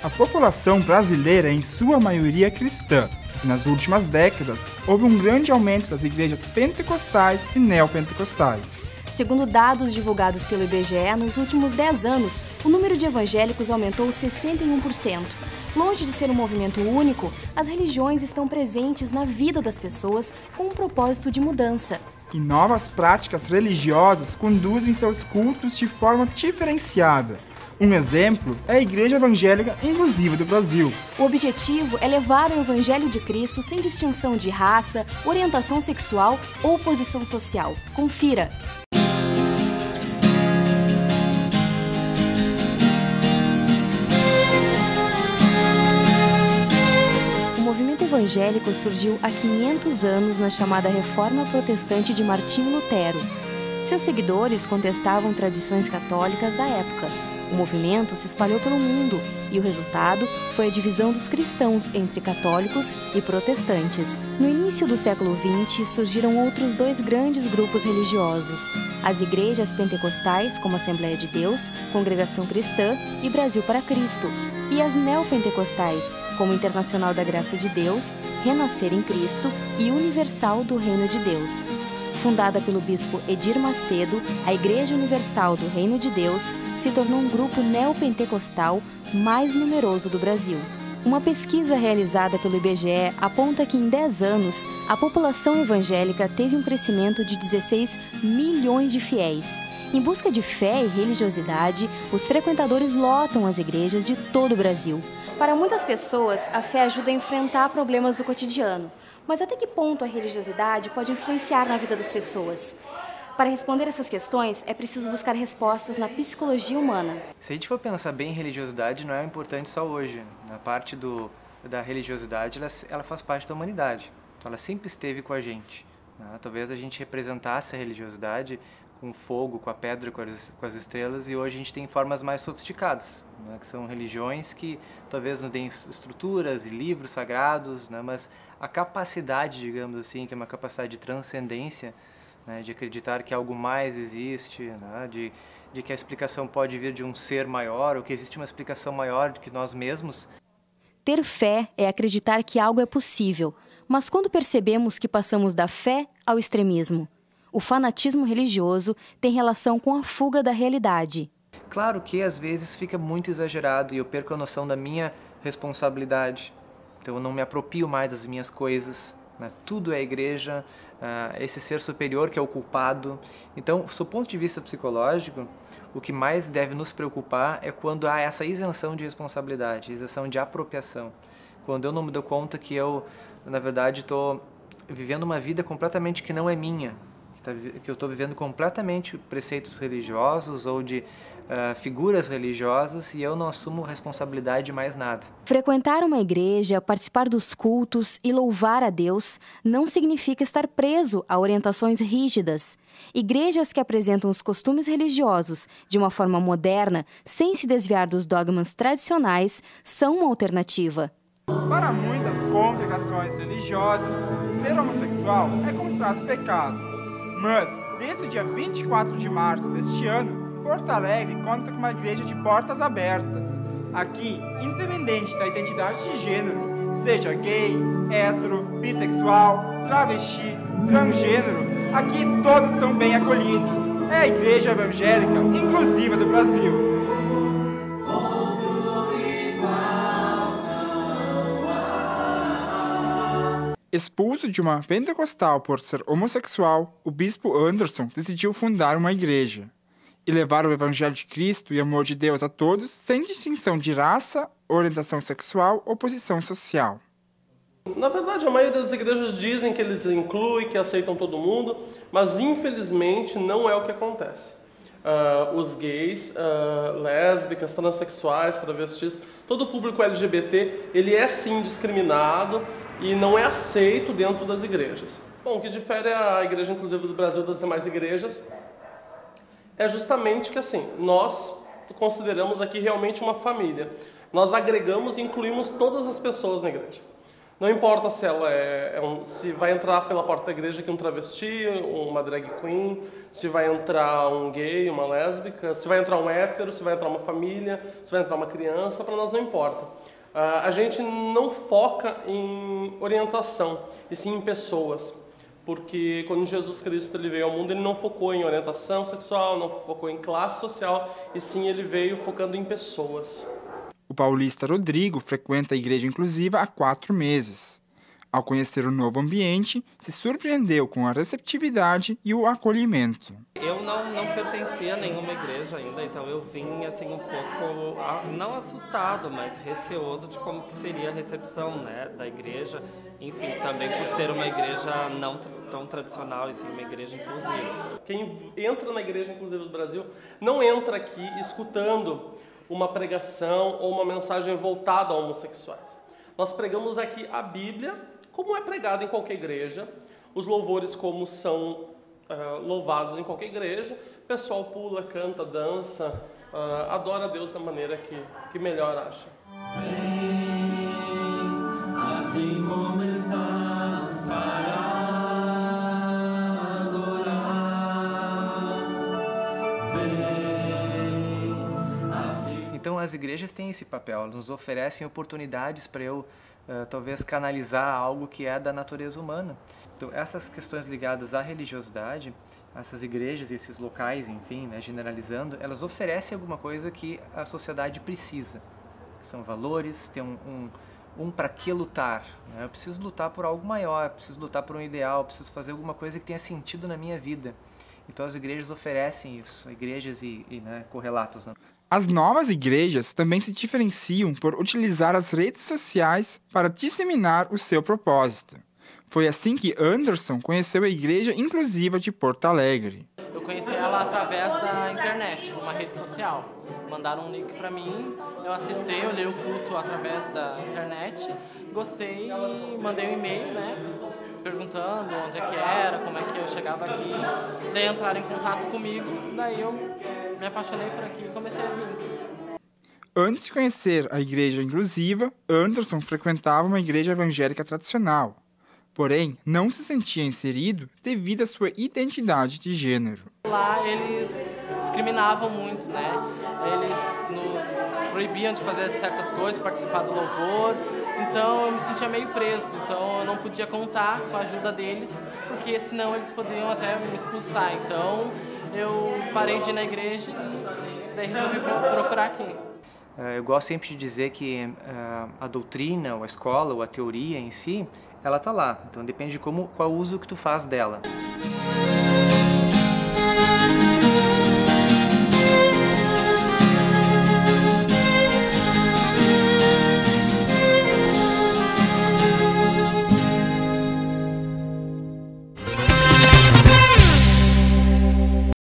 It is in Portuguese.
A população brasileira é em sua maioria cristã. E nas últimas décadas, houve um grande aumento das igrejas pentecostais e neopentecostais. Segundo dados divulgados pelo IBGE, nos últimos 10 anos, o número de evangélicos aumentou 61%. Longe de ser um movimento único, as religiões estão presentes na vida das pessoas com um propósito de mudança. E novas práticas religiosas conduzem seus cultos de forma diferenciada. Um exemplo é a Igreja Evangélica Inclusiva do Brasil. O objetivo é levar o Evangelho de Cristo sem distinção de raça, orientação sexual ou posição social. Confira! O movimento evangélico surgiu há 500 anos na chamada Reforma Protestante de Martinho Lutero. Seus seguidores contestavam tradições católicas da época. O movimento se espalhou pelo mundo e o resultado foi a divisão dos cristãos entre católicos e protestantes. No início do século XX, surgiram outros dois grandes grupos religiosos: as igrejas pentecostais, como Assembleia de Deus, Congregação Cristã e Brasil para Cristo, e as neopentecostais, como Internacional da Graça de Deus, Renascer em Cristo e Universal do Reino de Deus. Fundada pelo bispo Edir Macedo, a Igreja Universal do Reino de Deus se tornou um grupo neopentecostal mais numeroso do Brasil. Uma pesquisa realizada pelo IBGE aponta que em 10 anos, a população evangélica teve um crescimento de 16 milhões de fiéis. Em busca de fé e religiosidade, os frequentadores lotam as igrejas de todo o Brasil. Para muitas pessoas, a fé ajuda a enfrentar problemas do cotidiano. Mas até que ponto a religiosidade pode influenciar na vida das pessoas? Para responder essas questões, é preciso buscar respostas na psicologia humana. Se a gente for pensar bem, religiosidade não é importante só hoje. Na parte da religiosidade, ela faz parte da humanidade. Então, ela sempre esteve com a gente. Talvez a gente representasse a religiosidade com o fogo, com a pedra, com as estrelas, e hoje a gente tem formas mais sofisticadas, que são religiões que talvez nos deem estruturas e livros sagrados, mas a capacidade, digamos assim, que é uma capacidade de transcendência, de acreditar que algo mais existe, de que a explicação pode vir de um ser maior, ou que existe uma explicação maior do que nós mesmos. Ter fé é acreditar que algo é possível, mas quando percebemos que passamos da fé ao extremismo? O fanatismo religioso tem relação com a fuga da realidade. Claro que às vezes fica muito exagerado e eu perco a noção da minha responsabilidade. Então eu não me aproprio mais das minhas coisas. Tudo é igreja, esse ser superior que é o culpado. Então, do ponto de vista psicológico, o que mais deve nos preocupar é quando há essa isenção de responsabilidade, isenção de apropriação. Quando eu não me dou conta que eu, na verdade, estou vivendo uma vida completamente que não é minha. Que eu estou vivendo completamente preceitos religiosos ou de figuras religiosas e eu não assumo responsabilidade de mais nada. Frequentar uma igreja, participar dos cultos e louvar a Deus não significa estar preso a orientações rígidas. Igrejas que apresentam os costumes religiosos de uma forma moderna, sem se desviar dos dogmas tradicionais, são uma alternativa. Para muitas congregações religiosas, ser homossexual é considerado pecado. Mas, desde o dia 24 de março deste ano, Porto Alegre conta com uma igreja de portas abertas. Aqui, independente da identidade de gênero, seja gay, hétero, bissexual, travesti, transgênero, aqui todos são bem acolhidos. É a Igreja Evangélica Inclusiva do Brasil. Expulso de uma pentecostal por ser homossexual, o bispo Anderson decidiu fundar uma igreja e levar o Evangelho de Cristo e amor de Deus a todos, sem distinção de raça, orientação sexual ou posição social. Na verdade, a maioria das igrejas dizem que eles incluem, que aceitam todo mundo, mas infelizmente não é o que acontece. Os gays, lésbicas, transexuais, travestis, todo o público LGBT, ele é sim discriminado e não é aceito dentro das igrejas. Bom, o que difere a Igreja Inclusiva do Brasil das demais igrejas é justamente que assim, nós consideramos aqui realmente uma família. Nós agregamos e incluímos todas as pessoas na igreja. Não importa se ela se vai entrar pela porta da igreja aqui um travesti, uma drag queen, se vai entrar um gay, uma lésbica, se vai entrar um hétero, se vai entrar uma família, se vai entrar uma criança, para nós não importa. A gente não foca em orientação, e sim em pessoas. Porque quando Jesus Cristo ele veio ao mundo, ele não focou em orientação sexual, não focou em classe social, e sim ele veio focando em pessoas. O paulista Rodrigo frequenta a igreja inclusiva há 4 meses. Ao conhecer o novo ambiente, se surpreendeu com a receptividade e o acolhimento. Eu não pertencia a nenhuma igreja ainda, então eu vim assim um pouco, não assustado, mas receoso de como que seria a recepção, né, da igreja. Enfim, também por ser uma igreja não tão tradicional, e sim uma igreja inclusiva. Quem entra na igreja inclusiva do Brasil não entra aqui escutando uma pregação ou uma mensagem voltada a homossexuais. Nós pregamos aqui a Bíblia, como é pregado em qualquer igreja, os louvores como são louvados em qualquer igreja, o pessoal pula, canta, dança, adora a Deus da maneira que melhor acha. Vem, assim como estás, para adorar. Vem, assim... Então as igrejas têm esse papel, elas nos oferecem oportunidades para eu talvez canalizar algo que é da natureza humana. Então essas questões ligadas à religiosidade, essas igrejas e esses locais, enfim, né, generalizando, elas oferecem alguma coisa que a sociedade precisa. São valores, tem um para que lutar. Né? Eu preciso lutar por algo maior, preciso lutar por um ideal, preciso fazer alguma coisa que tenha sentido na minha vida. Então as igrejas oferecem isso, igrejas e né, correlatos. Né? As novas igrejas também se diferenciam por utilizar as redes sociais para disseminar o seu propósito. Foi assim que Anderson conheceu a Igreja Inclusiva de Porto Alegre. Eu conheci ela através da internet, uma rede social. Mandaram um link para mim, eu acessei, olhei o culto através da internet, gostei e mandei um e-mail, né, perguntando onde é que era, como é que eu chegava aqui. Daí entraram em contato comigo, daí eu me apaixonei por aqui e comecei a vir. Antes de conhecer a Igreja Inclusiva, Anderson frequentava uma igreja evangélica tradicional. Porém, não se sentia inserido devido à sua identidade de gênero. Lá eles discriminavam muito, né? Eles nos proibiam de fazer certas coisas, participar do louvor. Então eu me sentia meio preso, então eu não podia contar com a ajuda deles, porque senão eles poderiam até me expulsar. Então eu parei de ir na igreja e daí resolvi procurar aqui. Eu gosto sempre de dizer que a doutrina, ou a escola, ou a teoria em si, ela está lá. Então depende de qual uso que tu faz dela.